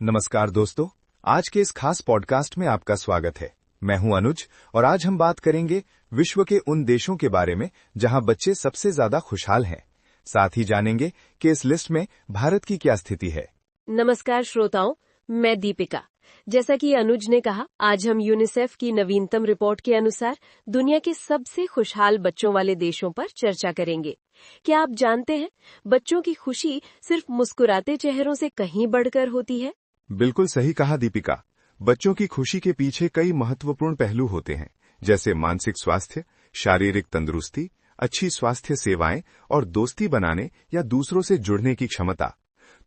नमस्कार दोस्तों, आज के इस खास पॉडकास्ट में आपका स्वागत है। मैं हूं अनुज और आज हम बात करेंगे विश्व के उन देशों के बारे में जहां बच्चे सबसे ज्यादा खुशहाल हैं। साथ ही जानेंगे कि इस लिस्ट में भारत की क्या स्थिति है। नमस्कार श्रोताओं, मैं दीपिका। जैसा कि अनुज ने कहा, आज हम यूनिसेफ की नवीनतम रिपोर्ट के अनुसार दुनिया के सबसे खुशहाल बच्चों वाले देशों पर चर्चा करेंगे। क्या आप जानते हैं, बच्चों की खुशी सिर्फ मुस्कुराते चेहरों से कहीं बढ़कर होती है। बिल्कुल सही कहा दीपिका। बच्चों की खुशी के पीछे कई महत्वपूर्ण पहलू होते हैं, जैसे मानसिक स्वास्थ्य, शारीरिक तंदुरुस्ती, अच्छी स्वास्थ्य सेवाएं और दोस्ती बनाने या दूसरों से जुड़ने की क्षमता।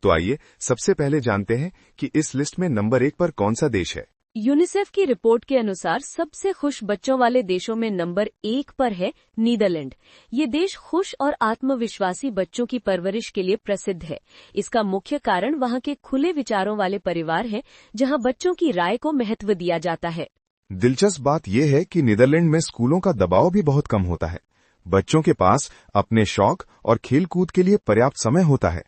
तो आइए सबसे पहले जानते हैं कि इस लिस्ट में नंबर 1 पर कौन सा देश है। यूनिसेफ की रिपोर्ट के अनुसार सबसे खुश बच्चों वाले देशों में नंबर 1 पर है नीदरलैंड। ये देश खुश और आत्मविश्वासी बच्चों की परवरिश के लिए प्रसिद्ध है। इसका मुख्य कारण वहाँ के खुले विचारों वाले परिवार हैं, जहाँ बच्चों की राय को महत्व दिया जाता है। दिलचस्प बात यह है कि नीदरलैंड में स्कूलों का दबाव भी बहुत कम होता है। बच्चों के पास अपने शौक और खेलकूद के लिए पर्याप्त समय होता है।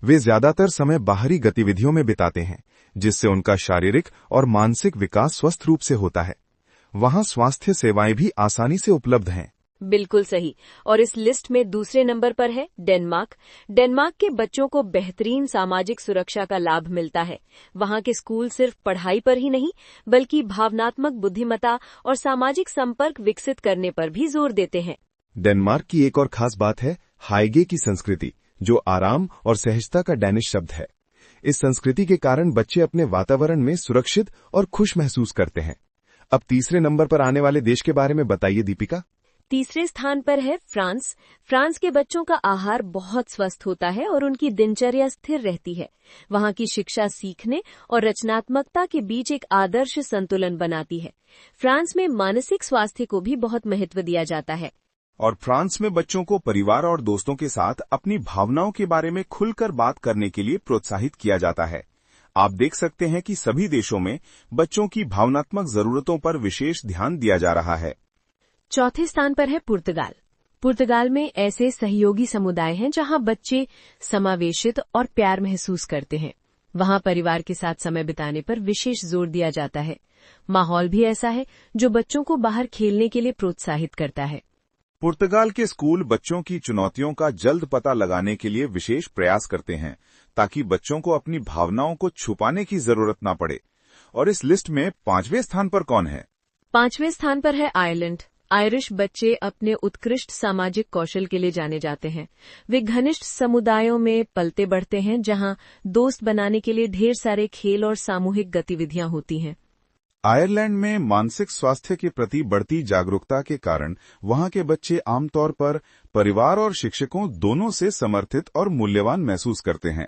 वे ज्यादातर समय बाहरी गतिविधियों में बिताते हैं, जिससे उनका शारीरिक और मानसिक विकास स्वस्थ रूप से होता है। वहाँ स्वास्थ्य सेवाएं भी आसानी से उपलब्ध हैं। बिल्कुल सही। और इस लिस्ट में दूसरे नंबर पर है डेनमार्क। डेनमार्क के बच्चों को बेहतरीन सामाजिक सुरक्षा का लाभ मिलता है। वहाँ के स्कूल सिर्फ पढ़ाई पर ही नहीं, बल्कि भावनात्मक बुद्धिमत्ता और सामाजिक संपर्क विकसित करने पर भी जोर देते हैं। डेनमार्क की एक और खास बात है हाइगे की संस्कृति, जो आराम और सहजता का डैनिश शब्द है। इस संस्कृति के कारण बच्चे अपने वातावरण में सुरक्षित और खुश महसूस करते हैं। अब तीसरे नंबर पर आने वाले देश के बारे में बताइए दीपिका। तीसरे स्थान पर है फ्रांस। फ्रांस के बच्चों का आहार बहुत स्वस्थ होता है और उनकी दिनचर्या स्थिर रहती है। वहाँ की शिक्षा सीखने और रचनात्मकता के बीच एक आदर्श संतुलन बनाती है। फ्रांस में मानसिक स्वास्थ्य को भी बहुत महत्व दिया जाता है। और फ्रांस में बच्चों को परिवार और दोस्तों के साथ अपनी भावनाओं के बारे में खुलकर बात करने के लिए प्रोत्साहित किया जाता है। आप देख सकते हैं कि सभी देशों में बच्चों की भावनात्मक जरूरतों पर विशेष ध्यान दिया जा रहा है। चौथे स्थान पर है पुर्तगाल। पुर्तगाल में ऐसे सहयोगी समुदाय हैं जहां बच्चे समावेशित और प्यार महसूस करते हैं। वहां परिवार के साथ समय बिताने पर विशेष जोर दिया जाता है। माहौल भी ऐसा है जो बच्चों को बाहर खेलने के लिए प्रोत्साहित करता है। पुर्तगाल के स्कूल बच्चों की चुनौतियों का जल्द पता लगाने के लिए विशेष प्रयास करते हैं, ताकि बच्चों को अपनी भावनाओं को छुपाने की जरूरत न पड़े। और इस लिस्ट में 5वें स्थान पर कौन है? 5वें स्थान पर है आयरलैंड। आयरिश बच्चे अपने उत्कृष्ट सामाजिक कौशल के लिए जाने जाते हैं। वे घनिष्ठ समुदायों में पलते बढ़ते हैं, जहां दोस्त बनाने के लिए ढेर सारे खेल और सामूहिक गतिविधियां होती हैं। आयरलैंड में मानसिक स्वास्थ्य के प्रति बढ़ती जागरूकता के कारण वहां के बच्चे आमतौर पर परिवार और शिक्षकों दोनों से समर्थित और मूल्यवान महसूस करते हैं।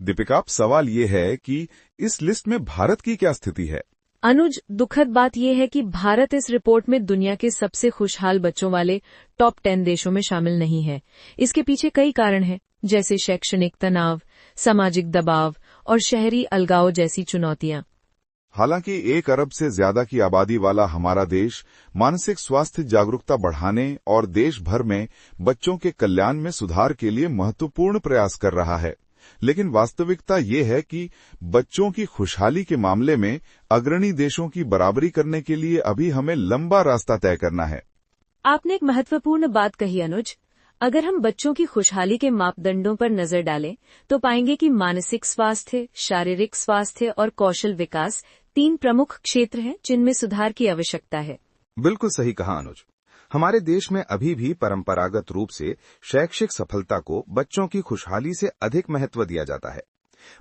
दीपिका, सवाल ये है कि इस लिस्ट में भारत की क्या स्थिति है? अनुज, दुखद बात यह है कि भारत इस रिपोर्ट में दुनिया के सबसे खुशहाल बच्चों वाले टॉप 10 देशों में शामिल नहीं है। इसके पीछे कई कारण हैं, जैसे शैक्षणिक तनाव, सामाजिक दबाव और शहरी अलगाव जैसी चुनौतियां। हालांकि 1 अरब से ज्यादा की आबादी वाला हमारा देश मानसिक स्वास्थ्य जागरूकता बढ़ाने और देश भर में बच्चों के कल्याण में सुधार के लिए महत्वपूर्ण प्रयास कर रहा है। लेकिन वास्तविकता ये है कि बच्चों की खुशहाली के मामले में अग्रणी देशों की बराबरी करने के लिए अभी हमें लंबा रास्ता तय करना है। आपने एक महत्वपूर्ण बात कही अनुज। अगर हम बच्चों की खुशहाली के मापदंडों पर नजर डालें, तो पाएंगे कि मानसिक स्वास्थ्य, शारीरिक स्वास्थ्य और कौशल विकास 3 प्रमुख क्षेत्र हैं जिनमें सुधार की आवश्यकता है। बिल्कुल सही कहा अनुज। हमारे देश में अभी भी परंपरागत रूप से शैक्षिक सफलता को बच्चों की खुशहाली से अधिक महत्व दिया जाता है।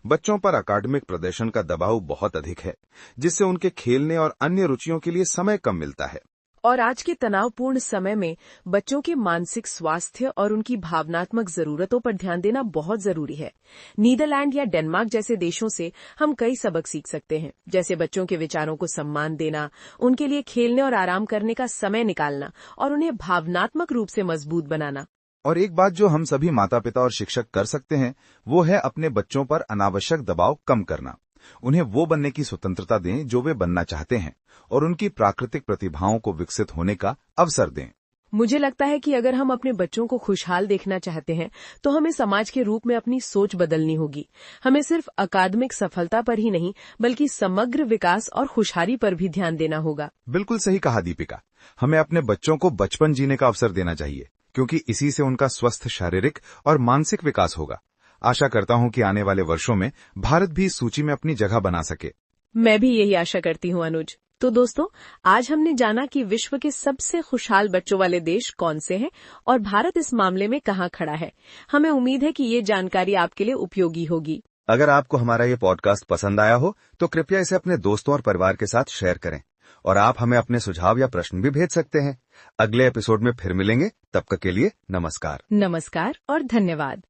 बच्चों पर अकादमिक प्रदर्शन का दबाव बहुत अधिक है, जिससे उनके खेलने और अन्य रुचियों के लिए समय कम मिलता है। और आज के तनावपूर्ण समय में बच्चों के मानसिक स्वास्थ्य और उनकी भावनात्मक जरूरतों पर ध्यान देना बहुत जरूरी है। नीदरलैंड या डेनमार्क जैसे देशों से हम कई सबक सीख सकते हैं, जैसे बच्चों के विचारों को सम्मान देना, उनके लिए खेलने और आराम करने का समय निकालना और उन्हें भावनात्मक रूप से मजबूत बनाना। और एक बात जो हम सभी माता पिता और शिक्षक कर सकते हैं, वो है अपने बच्चों पर अनावश्यक दबाव कम करना। उन्हें वो बनने की स्वतंत्रता दें जो वे बनना चाहते हैं और उनकी प्राकृतिक प्रतिभाओं को विकसित होने का अवसर दें। मुझे लगता है कि अगर हम अपने बच्चों को खुशहाल देखना चाहते हैं तो हमें समाज के रूप में अपनी सोच बदलनी होगी। हमें सिर्फ अकादमिक सफलता पर ही नहीं बल्कि समग्र विकास और खुशहाली पर भी ध्यान देना होगा। बिल्कुल सही कहा दीपिका। हमें अपने बच्चों को बचपन जीने का अवसर देना चाहिए, क्योंकि इसी से उनका स्वस्थ शारीरिक और मानसिक विकास होगा। आशा करता हूं कि आने वाले वर्षों में भारत भी इस सूची में अपनी जगह बना सके। मैं भी यही आशा करती हूँ अनुज। तो दोस्तों, आज हमने जाना कि विश्व के सबसे खुशहाल बच्चों वाले देश कौन से हैं और भारत इस मामले में कहाँ खड़ा है। हमें उम्मीद है कि ये जानकारी आपके लिए उपयोगी होगी। अगर आपको हमारा ये पॉडकास्ट पसंद आया हो तो कृपया इसे अपने दोस्तों और परिवार के साथ शेयर करें, और आप हमें अपने सुझाव या प्रश्न भी भेज सकते हैं। अगले एपिसोड में फिर मिलेंगे, तब तक के लिए नमस्कार। नमस्कार और धन्यवाद।